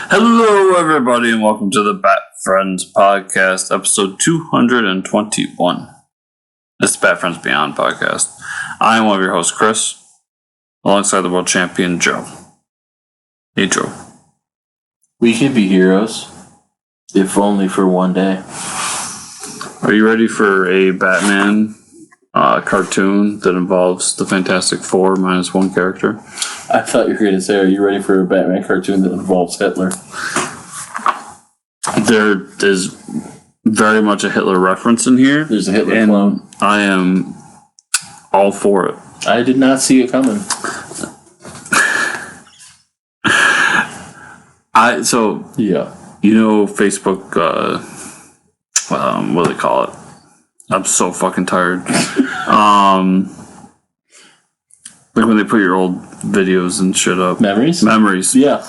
Hello, everybody, and welcome to the Bat Friends Podcast, episode 221. This is Bat Friends Beyond podcast. I am one of your hosts, Chris, alongside the world champion, Joe. Hey, Joe. We can be heroes, if only for one day. Are you ready for a Batman cartoon that involves the Fantastic Four minus one character? I thought you were going to say, are you ready for a Batman cartoon that involves Hitler? There is very much a Hitler reference in here. There's a Hitler clone. I am all for it. I did not see it coming. You know Facebook, what do they call it? I'm so fucking tired. Like when they put your old videos and shit up. Memories. Yeah.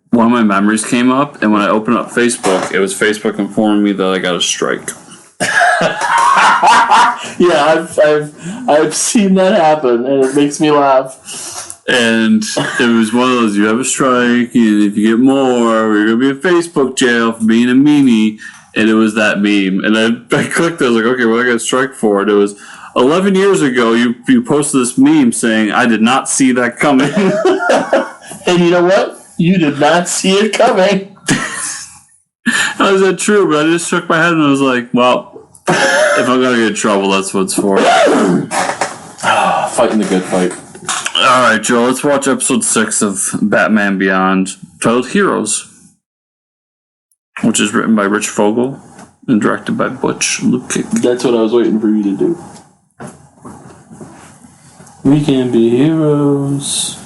One of my memories came up, and when I opened up Facebook, it was Facebook informing me that I got a strike. Yeah, I've seen that happen, and it makes me laugh. And it was one of those, you have a strike, and if you get more, you're going to be in Facebook jail for being a meanie. And it was that meme. And I clicked, I was like, okay, what I got a strike for? And it was 11 years ago, you posted this meme saying, I did not see that coming. And you know what? You did not see it coming. How is that true? But I just shook my head and I was like, well, if I'm going to get in trouble, that's what it's for. Fighting the good fight. All right, Joe, let's watch episode 6 of Batman Beyond, titled Heroes, which is written by Rich Fogel and directed by Butch Lukic. That's what I was waiting for you to do. We can be heroes.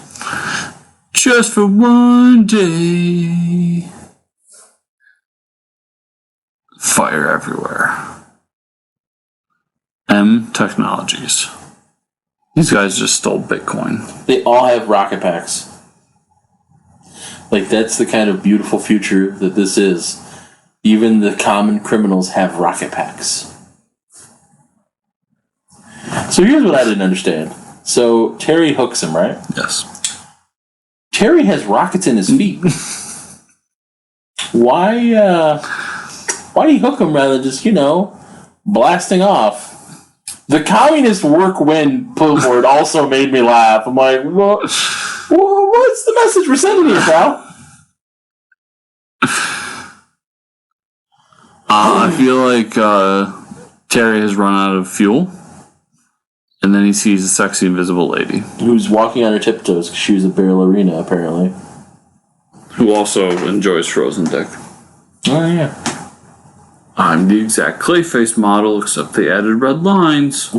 Just for one day. Fire everywhere. M Technologies. These guys just stole Bitcoin. They all have rocket packs. Like, that's the kind of beautiful future that this is. Even the common criminals have rocket packs. So here's what I didn't understand. So Terry hooks him, right? Yes. Terry has rockets in his feet. Why do you hook him rather than just, blasting off? The communist work wind billboard also made me laugh. I'm like, well, what's the message we're sending here, pal? I feel like Terry has run out of fuel, and then he sees a sexy invisible lady who's walking on her tiptoes because she was a ballerina, apparently. Who also enjoys frozen dick. Oh, yeah. I'm the exact Clayface model, except they added red lines.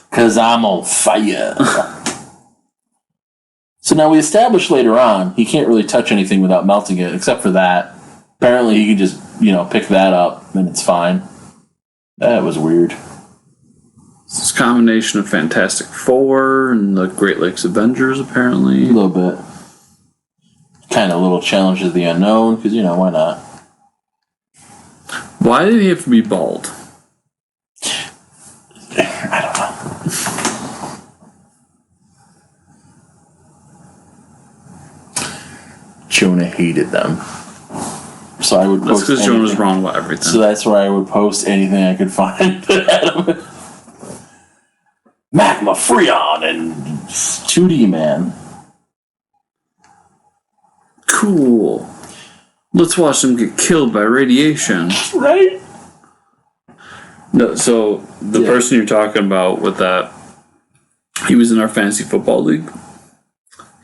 Because I'm on fire. So now we establish later on, he can't really touch anything without melting it, except for that. Apparently he can just, pick that up, and it's fine. That was weird. It's a combination of Fantastic Four and the Great Lakes Avengers, apparently. A little bit. Kind of little challenge of the unknown, because, why not? Why did he have to be bald? I don't know. Jonah hated them. So I would post. That's because Jonah's wrong about everything. So that's where I would post anything I could find. Magma Freon and 2D Man. Cool. Let's watch them get killed by radiation. Right? No, so the person you're talking about with that, he was in our fantasy football league.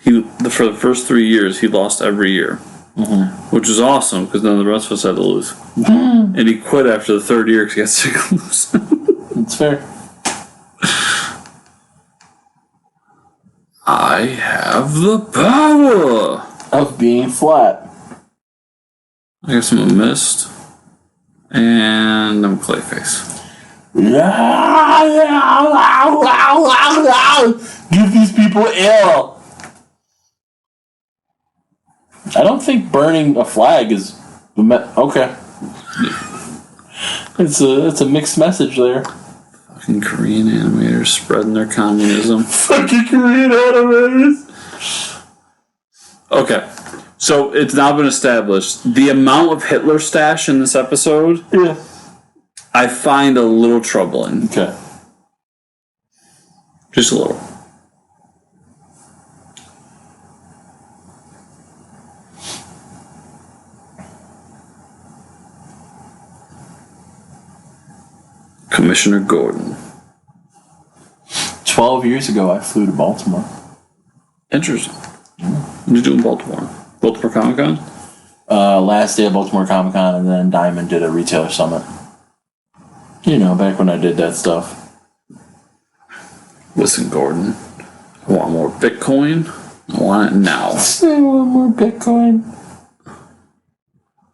For the first 3 years, he lost every year. Mm-hmm. Which was awesome, because none of the rest of us had to lose. Mm-hmm. And he quit after the third year because he got sick of losing. That's fair. I have the power of being flat. I guess I'm a mist. And I'm Clayface. Give these people air. I don't think burning a flag is okay. It's a mixed message there. Fucking Korean animators spreading their communism. Fucking Korean animators. Okay, So it's now been established. The amount of Hitler stash in this episode, I find a little troubling. Okay. Just a little. Commissioner Gordon. 12 years ago, I flew to Baltimore. Interesting. What did you do in Baltimore? Baltimore Comic Con? Last day of Baltimore Comic Con, and then Diamond did a retailer summit. You know, back when I did that stuff. Listen, Gordon. I want more Bitcoin. I want it now. I want more Bitcoin.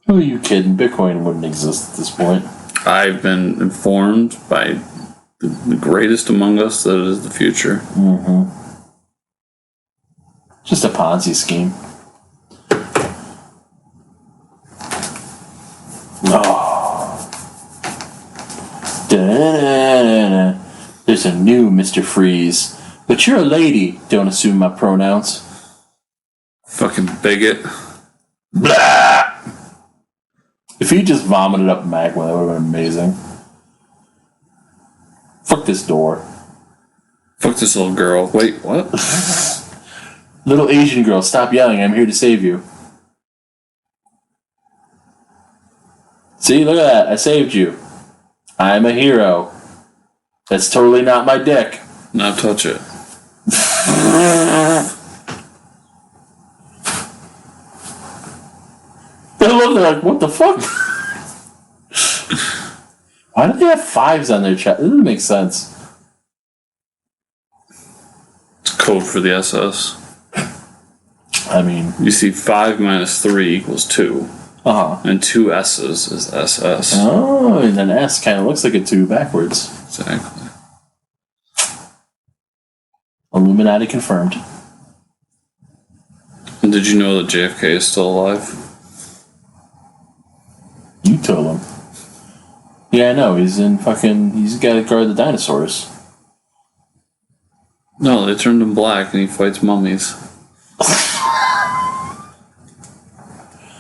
Who are you kidding? Bitcoin wouldn't exist at this point. I've been informed by the greatest among us that it is the future. Mm-hmm. Just a Ponzi scheme. Oh. Da-da-da-da-da. There's a new Mr. Freeze. But you're a lady. Don't assume my pronouns. Fucking bigot. Blah! If he just vomited up magma, that would have been amazing. Fuck this door. Fuck this little girl. Wait, what? Little Asian girl, stop yelling. I'm here to save you. See, look at that. I saved you. I'm a hero. That's totally not my dick. Now touch it. I love that. Like, what the fuck? Why do they have 5s on their chest? It doesn't make sense. It's code for the SS. I mean... You see 5 minus 3 equals 2. Uh-huh. And 2 S's is SS. Oh, and then S kind of looks like a 2 backwards. Exactly. Illuminati confirmed. And did you know that JFK is still alive? You told him. Yeah, I know. He's got to guard the dinosaurs. No, they turned him black and he fights mummies.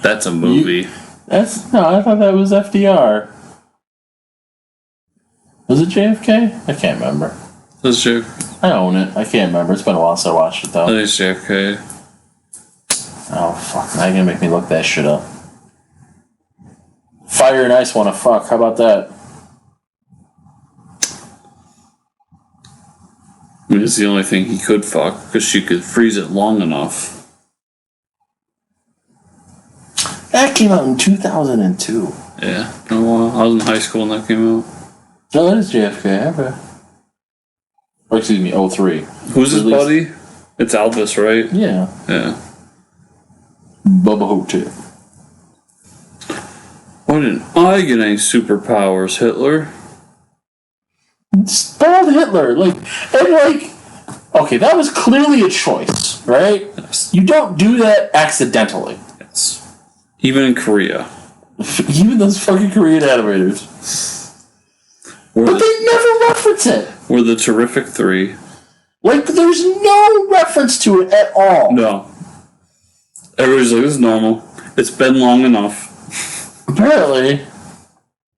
That's a movie. I thought that was FDR. Was it JFK? I can't remember. That's JFK. I own it. I can't remember. It's been a while since I watched it, though. I think it's JFK. Oh, fuck. Now you're going to make me look that shit up. Fire and ice want to fuck. How about that? I mean, it's the only thing he could fuck, because she could freeze it long enough. That came out in 2002. Yeah. Oh, I was in high school when that came out. No, that is JFK. Okay. Or excuse me, 03. Who's his buddy? It's Elvis, right? Yeah. Yeah. Bubba Hotep. Why didn't I get any superpowers, Hitler? Bald Hitler. Okay, that was clearly a choice, right? Yes. You don't do that accidentally. Yes. Even in Korea. Even those fucking Korean animators. But they never reference it. We're the Terrific Three. There's no reference to it at all. No. Everybody's like, this is normal. It's been long enough. Apparently.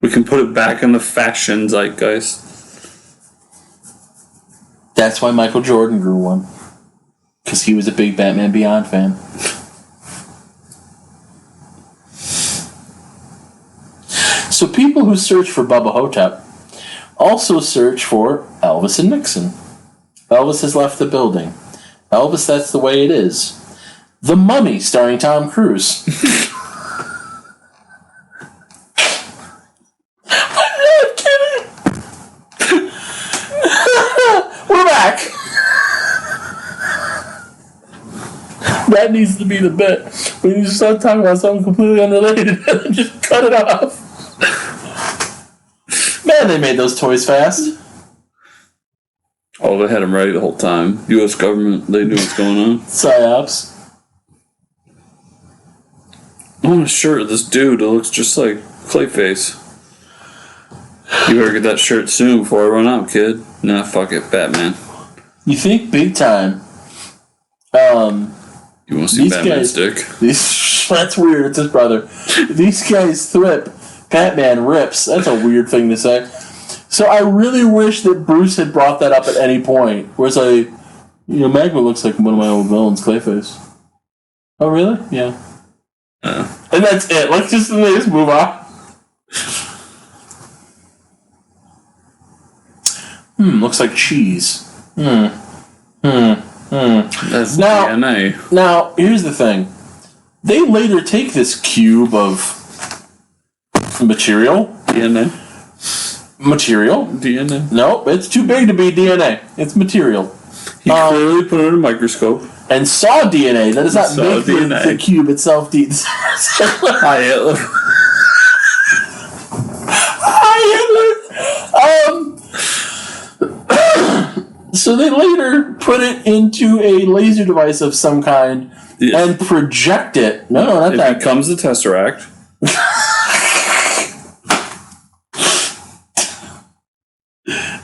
We can put it back in the fashion zeitgeist. That's why Michael Jordan grew one. Because he was a big Batman Beyond fan. So people who search for Bubba Hotep also search for Elvis and Nixon. Elvis has left the building. Elvis, that's the way it is. The Mummy, starring Tom Cruise. I'm not kidding. We're back. That needs to be the bit. We need to start talking about something completely unrelated and just cut it off. Man, they made those toys fast. Oh, they had him ready the whole time. U.S. government, they knew what's going on. Psyops. I want a shirt of this dude that looks just like Clayface. You better get that shirt soon before I run out, kid. Nah, fuck it, Batman. You think big time. You want to see Batman's dick? That's weird. It's his brother. These guys thrip. Batman rips. That's a weird thing to say. So I really wish that Bruce had brought that up at any point. Where it's like, Magma looks like one of my old villains, Clayface. Oh, really? Yeah. And that's it. Let's just move on. Looks like cheese. That's DNA. Now, here's the thing. They later take this cube of material. DNA? DNA? Nope, it's too big to be DNA. It's material. He clearly put it in a microscope. And saw DNA. That does not make the cube itself DNA. Hi, Hitler. So they later put it into a laser device of some kind and project it. No, not that. It becomes the Tesseract.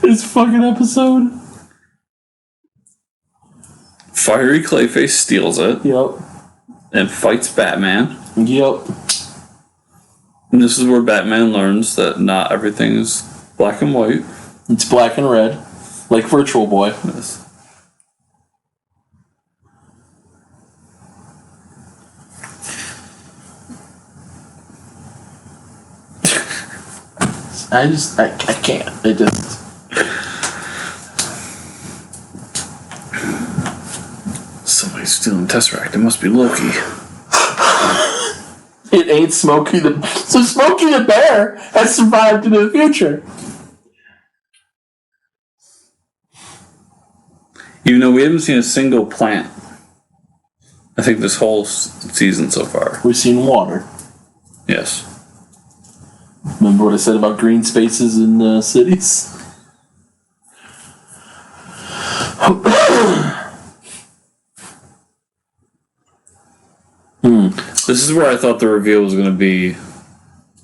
This fucking episode. Fiery Clayface steals it. Yep. And fights Batman. Yep. And this is where Batman learns that not everything is black and white. It's black and red. Like Virtual Boy. Yes. I can't. It just... Somebody's stealing Tesseract. It must be Loki. It ain't Smokey the... So Smokey the Bear has survived into the future. Even though we haven't seen a single plant. I think this whole season so far. We've seen water. Yes. Remember what I said about green spaces in cities? This is where I thought the reveal was going to be.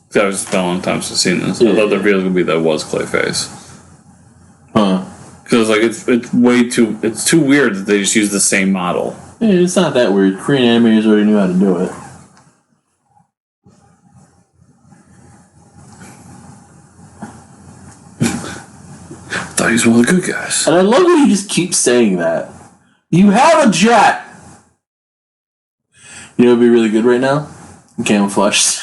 Because I was spent a long time since seeing this. I thought the reveal was going to be that it was Clayface. Huh. Because it's way too... It's too weird that they just use the same model. Yeah, it's not that weird. Korean animators already knew how to do it. I thought he was one of the good guys. And I love that you just keep saying that. You have a jet! You know what would be really good right now? Camouflage.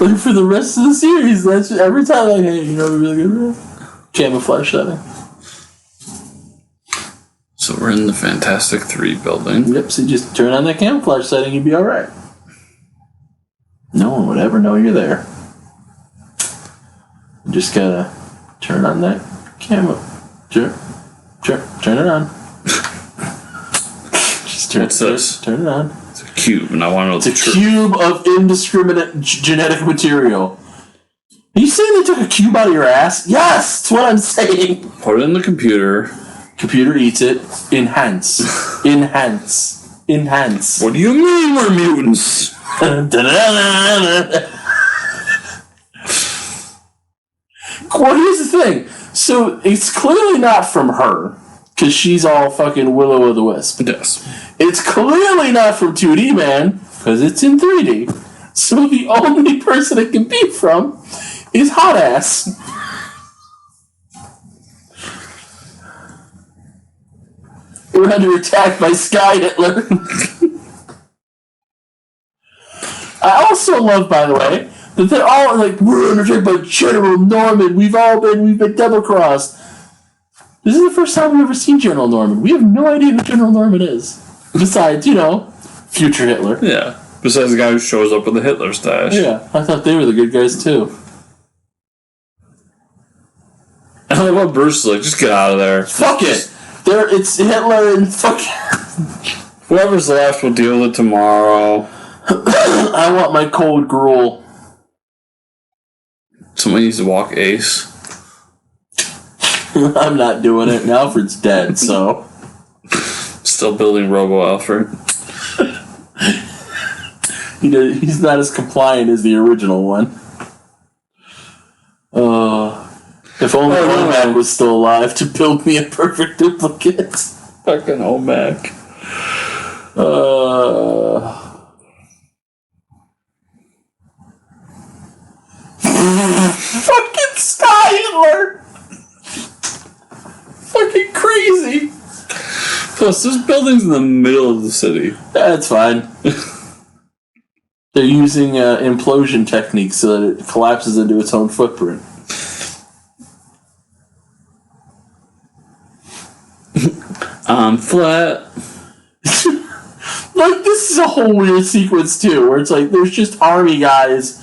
Like for the rest of the series, that's just, every time like, hey, you know what would be really good right now? Camouflage setting. So we're in the Fantastic 3 building. Yep, so you just turn on that camouflage setting, you'd be alright. No one would ever know you're there. You just gotta turn on that camo. Turn it on. Just What's this? Turn it on. It's a cube, and I want to know It's a cube of indiscriminate genetic material. Are you saying they took a cube out of your ass? Yes! That's what I'm saying! Put it in the computer. Computer eats it. Enhance. Enhance. What do you mean we're mutants? Well, here's the thing. So, it's clearly not from her, because she's all fucking Will-O-Wisp. Yes. It's clearly not from 2D Man, because it's in 3D. So, the only person it can be from is Hot Ass. We're under attack by Sky Hitler. I also love, by the way, that they're all like, we're under attack by General Norman. We've been double-crossed. This is the first time we've ever seen General Norman. We have no idea who General Norman is. Besides, future Hitler. Yeah. Besides the guy who shows up with the Hitler stash. Yeah, I thought they were the good guys, too. I love what Bruce is like, just get out of there. Fuck it! It's Hitler and fuck. Whoever's left will deal with it tomorrow. I want my cold gruel. Somebody needs to walk Ace. I'm not doing it. And Alfred's dead, so. Still building Robo Alfred. He's not as compliant as the original one. If only Omac was still alive to build me a perfect duplicate. Fucking Omac. Fucking Sky Hitler! Fucking crazy! Plus, this building's in the middle of the city. That's fine. They're using implosion techniques so that it collapses into its own footprint. I'm flat. Like, this is a whole weird sequence, too, where it's like, there's just army guys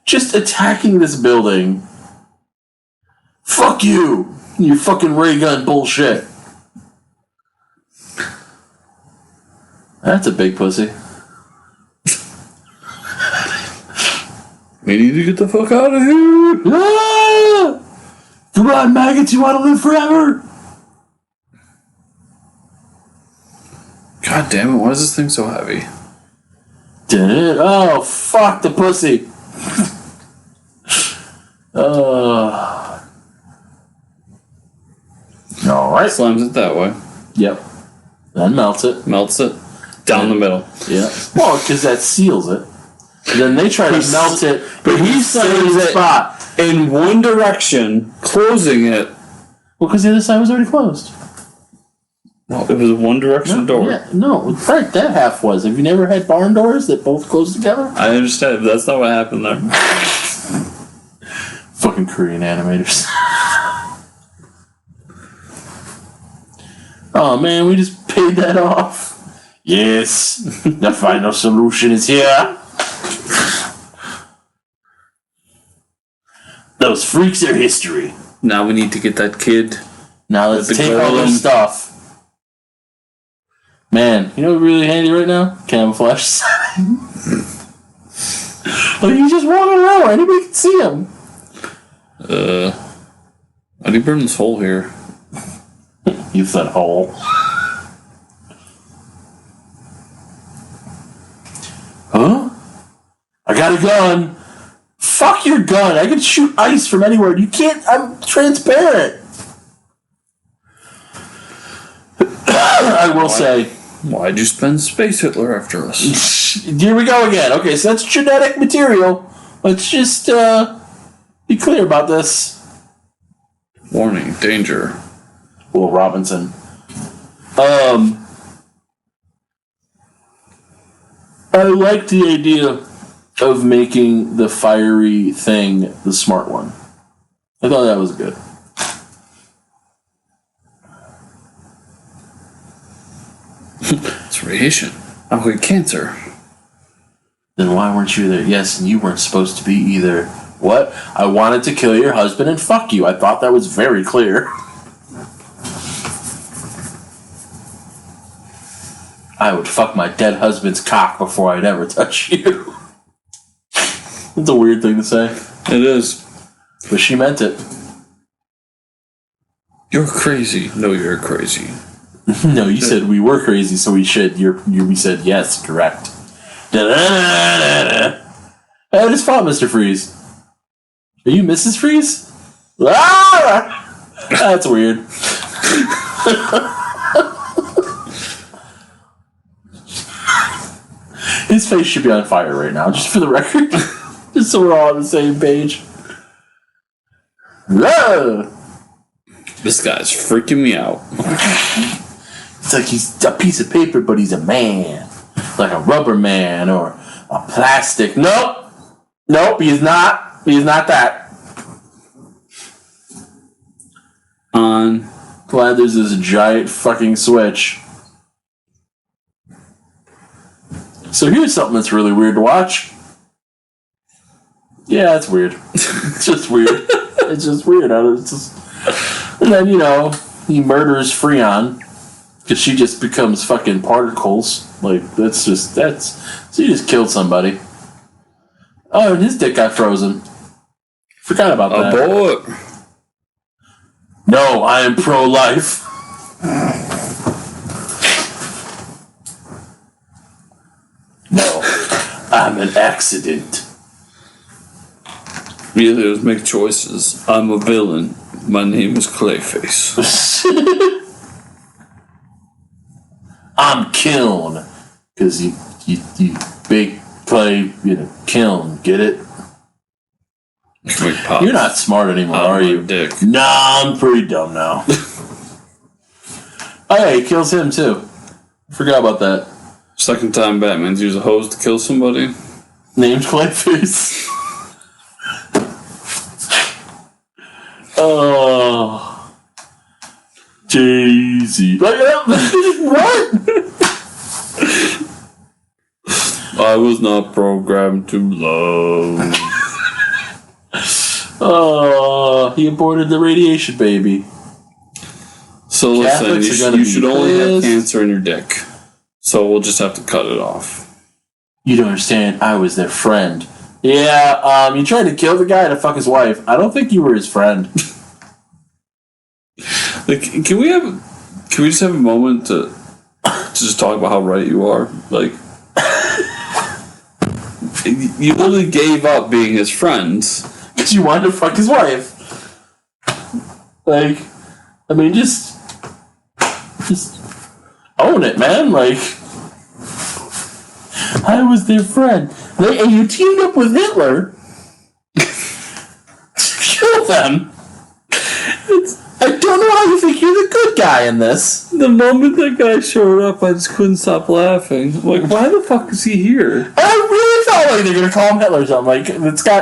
just attacking this building. Fuck you! You fucking ray gun bullshit. That's a big pussy. We need to get the fuck out of here. Ah! Come on, maggots, you want to live forever? God damn it, why is this thing so heavy? Oh, fuck the pussy. Alright. Slams it that way. Yep. Then melts it. Melts it. Down the middle. Yeah. Well, because that seals it. Then they try to melt it, but he stays it spot. In one direction, closing it. Well, because the other side was already closed. Well, it was a one direction door. Yeah, no, right, that half was. Have you never had barn doors that both close together? I understand, but that's not what happened there. Fucking Korean animators. Oh man, we just paid that off. Yes, the final solution is here. Those freaks are history. Now we need to get that kid. Now let's take all their stuff. Man, you know what's really handy right now? Camouflage. Like, he's just walking around. Anybody can see him. How do you burn this hole here? You said hole. Huh? I got a gun. Fuck your gun. I can shoot ice from anywhere. You can't. I'm transparent. I will say. Why'd you spend Space Hitler after us? Here we go again. Okay, so that's genetic material. Let's just be clear about this. Warning, danger. Will Robinson. I like the idea of making the fiery thing the smart one. I thought that was good. It's radiation. I'll get cancer. Then why weren't you there? Yes, and you weren't supposed to be either. What? I wanted to kill your husband and fuck you. I thought that was very clear. I would fuck my dead husband's cock before I'd ever touch you. That's a weird thing to say. It is. But she meant it. You're crazy. No, you're crazy. No, you said we were crazy, so we should. We said yes, correct. Da-da-da-da-da. I just fought Mr. Freeze. Are you Mrs. Freeze? Ah! That's weird. His face should be on fire right now, just for the record. Just so we're all on the same page. Whoa! This guy's freaking me out. It's like he's a piece of paper, but he's a man. Like a rubber man or a plastic. Nope. Nope, he's not. He's not that. On. Glad there's this giant fucking switch. So here's something that's really weird to watch. Yeah, it's weird. It's just weird. It's just weird. It's just... And then, he murders Freon. Because she just becomes fucking particles. Like, so he just killed somebody. Oh, and his dick got frozen. Forgot about that. Abort. No, I am pro-life. No, I'm an accident. We either make choices. I'm a villain. My name is Clayface. I'm kiln. Because you bake clay in a kiln. Get it? You're not smart anymore, are you? Dick. Nah, I'm pretty dumb now. Oh, yeah, he kills him, too. Forgot about that. Second time Batman's used a hose to kill somebody. Name's Clayface. Oh. Jay-Z. What? I was not programmed to love. Oh, he aborted the radiation baby. So listen, Catholics you should only have pissed. cancer in your dick. So we'll just have to cut it off. You don't understand. I was their friend. Yeah, you tried to kill the guy to fuck his wife. I don't think you were his friend. Like, can we just have a moment to just talk about how right you are? Like, you literally gave up being his friend. Because you wanted to fuck his wife. Like, I mean, just own it, man. Like, I was their friend. And you teamed up with Hitler to kill them. I don't know how you think you're the good guy in this. The moment that guy showed up, I just couldn't stop laughing. I'm like, why the fuck is he here? And I really thought like they're gonna call him Hitler or something. Like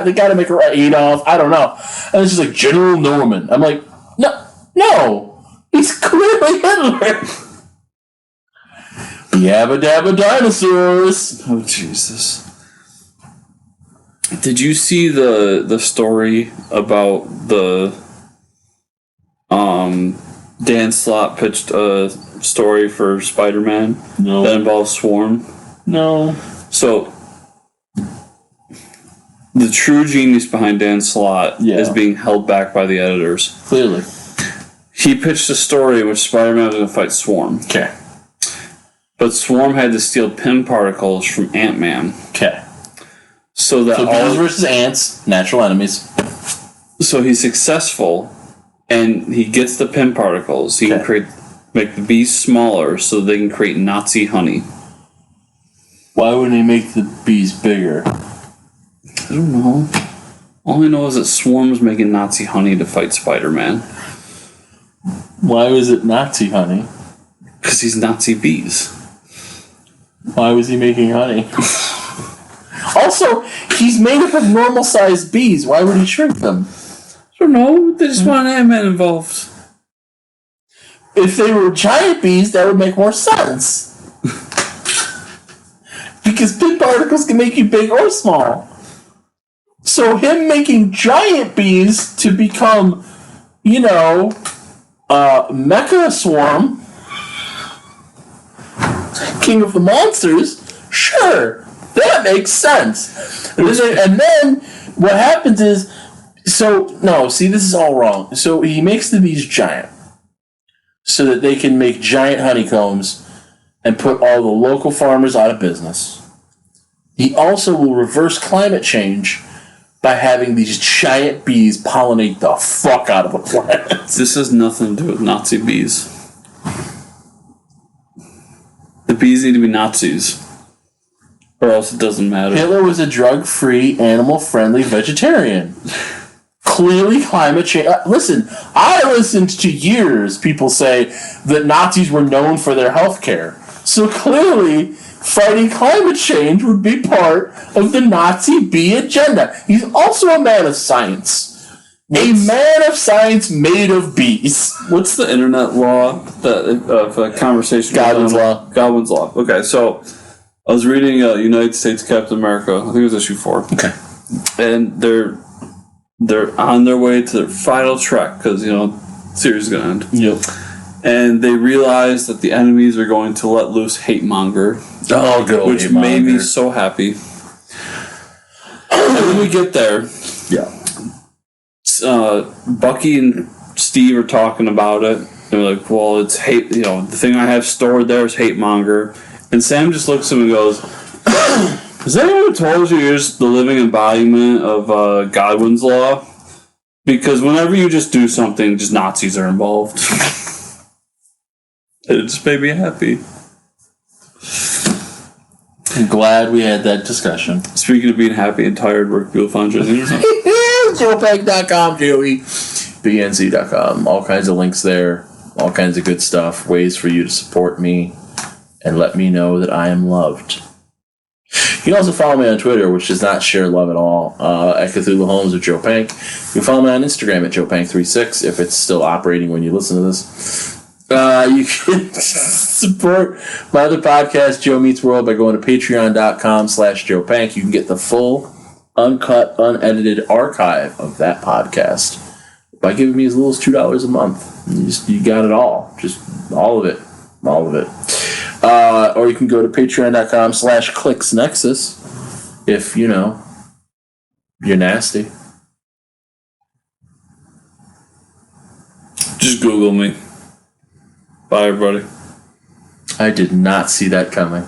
they gotta make a Adolf. I don't know. And it's just like General Norman. I'm like, no, he's clearly Hitler. Yabba dabba dinosaurs. Oh Jesus! Did you see the story about the Dan Slott pitched a story for Spider-Man No. that involves Swarm? No. So the true genius behind Dan Slott is being held back by the editors. Clearly. He pitched a story in which Spider-Man was going to fight Swarm. Okay. But Swarm had to steal Pym particles from Ant-Man. Okay. So bees versus ants, natural enemies. So he's successful, and he gets the Pym particles. He can make the bees smaller so they can create Nazi honey. Why wouldn't he make the bees bigger? I don't know. All I know is that Swarm was making Nazi honey to fight Spider-Man. Why was it Nazi honey? Because he's Nazi bees. Why was he making honey? Also, he's made up of normal-sized bees. Why would he shrink them? I don't know. They just want Ant-Man involved. If they were giant bees, that would make more sense. Because Pym particles can make you big or small. So him making giant bees to become, Mecha Swarm, King of the Monsters, sure, that makes sense. And then what happens is, this is all wrong. So he makes the bees giant so that they can make giant honeycombs and put all the local farmers out of business. He also will reverse climate change by having these giant bees pollinate the fuck out of the planet. This has nothing to do with Nazi bees. The bees need to be Nazis. Or else it doesn't matter. Hitler was a drug-free, animal-friendly vegetarian. Clearly climate change... listen, I listened to years people say that Nazis were known for their health care. So clearly, fighting climate change would be part of the Nazi bee agenda. He's also a man of science. A man of science made of bees. What's the internet law of a conversation? Godwin's Law. Godwin's Law. Okay, so I was reading United States Captain America. I think it was issue 4. Okay. And they're on their way to their final trek because, series is going to end. Yep. And they realize that the enemies are going to let loose hate monger. Oh, good old Which made me so happy. And when we get there, Bucky and Steve are talking about it. They're like, well, it's hate, the thing I have stored there is hate monger. And Sam just looks at him and goes, has anyone told you you're just the living embodiment of Godwin's Law? Because whenever you just do something, just Nazis are involved. It just made me happy. I'm glad we had that discussion. Speaking of being happy and tired, where people find you? JoePank.com, JoeyBNC.com. All kinds of links there. All kinds of good stuff. Ways for you to support me and let me know that I am loved. You can also follow me on Twitter, which does not share love at all, at Cthulhu Homes with Joe Pank. You can follow me on Instagram at JoePank36 if it's still operating when you listen to this. You can support my other podcast, Joe Meets World, by going to patreon.com/JoePank. You can get the full, uncut, unedited archive of that podcast by giving me as little as $2 a month. You got it all. Just all of it. All of it. Or you can go to patreon.com/ClicksNexus if, you're nasty. Just Google me. Bye, everybody. I did not see that coming.